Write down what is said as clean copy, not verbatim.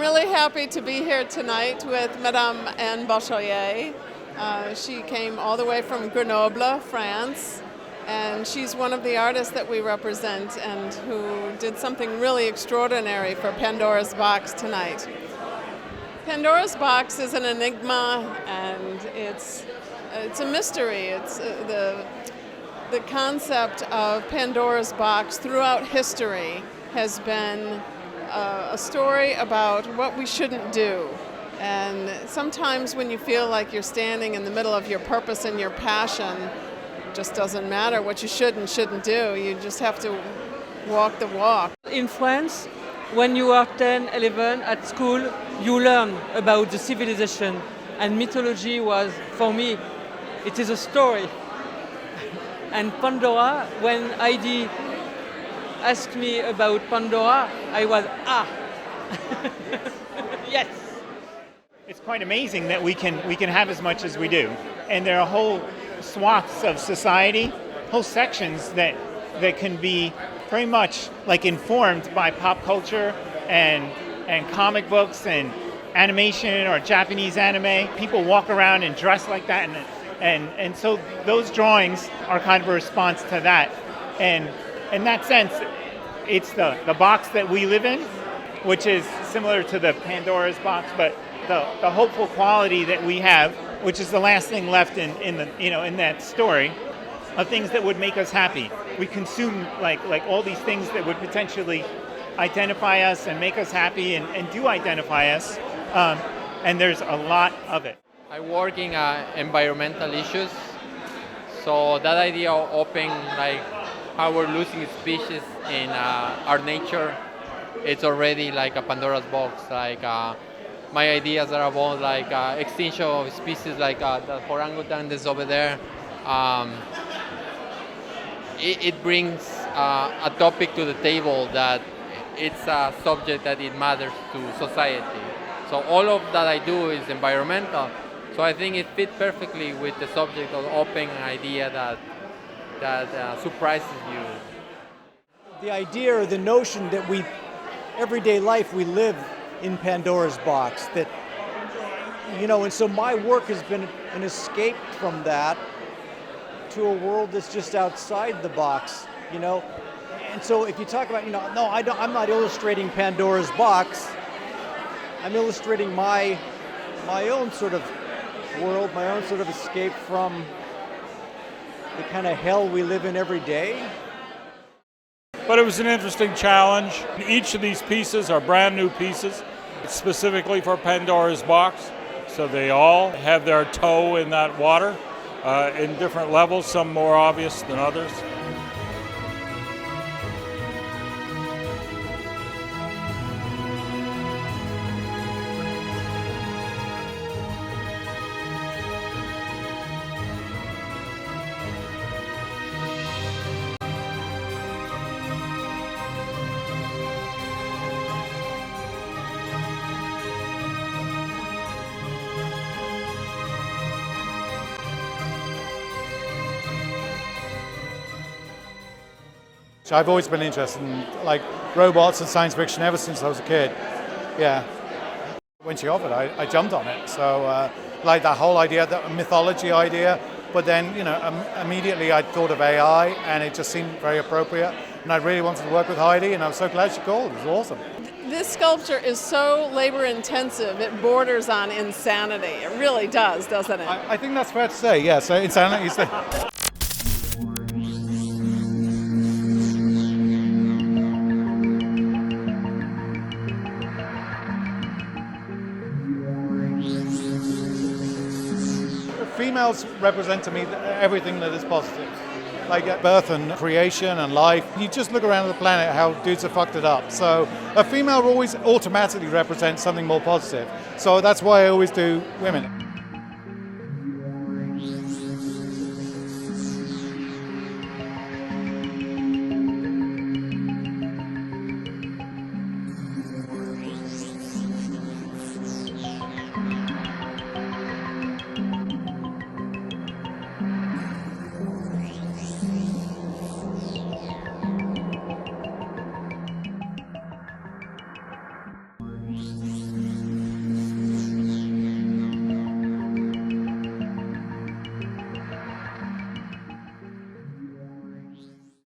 really happy to be here tonight with Madame Anne Bachelier. She came all the way from Grenoble, France, and she's one of the artists that we represent and who did something really extraordinary for Pandora's Box tonight. Pandora's Box is an enigma, and it's a mystery. It's the concept of Pandora's Box throughout history has been a story about what we shouldn't do. And sometimes when you feel like you're standing in the middle of your purpose and your passion, it just doesn't matter what you should and shouldn't do. You just have to walk the walk. In France, when you are 10, 11 at school, you learn about the civilization, and mythology was, for me, it is a story. And Pandora, when Heidi asked me about Pandora, I was, yes. It's quite amazing that we can have as much as we do. And there are whole swaths of society, whole sections that can be very much like informed by pop culture and comic books and animation or Japanese anime. People walk around and dress like that, and so those drawings are kind of a response to that. And in that sense, it's the box that we live in, which is similar to the Pandora's box, but the hopeful quality that we have, which is the last thing left in that story, of things that would make us happy. We consume like all these things that would potentially identify us and make us happy and do identify us, and there's a lot of it. I work in environmental issues, so that idea of open, like how we're losing species in our nature, it's already like a Pandora's box. Like my ideas are about like extinction of species, like the orangutan that's over there. It brings a topic to the table that it's a subject that it matters to society. So all of that I do is environmental. So I think it fits perfectly with the subject of open idea that surprises you. The idea or the notion that everyday life we live in Pandora's box, that, and so my work has been an escape from that to a world that's just outside the box, And so if you talk about, no, I'm not illustrating Pandora's box. I'm illustrating my own sort of world, my own sort of escape from the kind of hell we live in every day. But it was an interesting challenge. Each of these pieces are brand new pieces, specifically for Pandora's box. So they all have their toe in that water in different levels, some more obvious than others. I've always been interested in robots and science fiction ever since I was a kid. Yeah. When she offered, I jumped on it. So that whole idea, that mythology idea, but then immediately I thought of AI, and it just seemed very appropriate. And I really wanted to work with Heidi, and I was so glad she called. It was awesome. This sculpture is so labor intensive, it borders on insanity. It really does, doesn't it? I think that's fair to say. Yeah. So insanity is the females represent to me everything that is positive, like birth and creation and life. You just look around the planet how dudes have fucked it up. So a female always automatically represents something more positive. So that's why I always do women.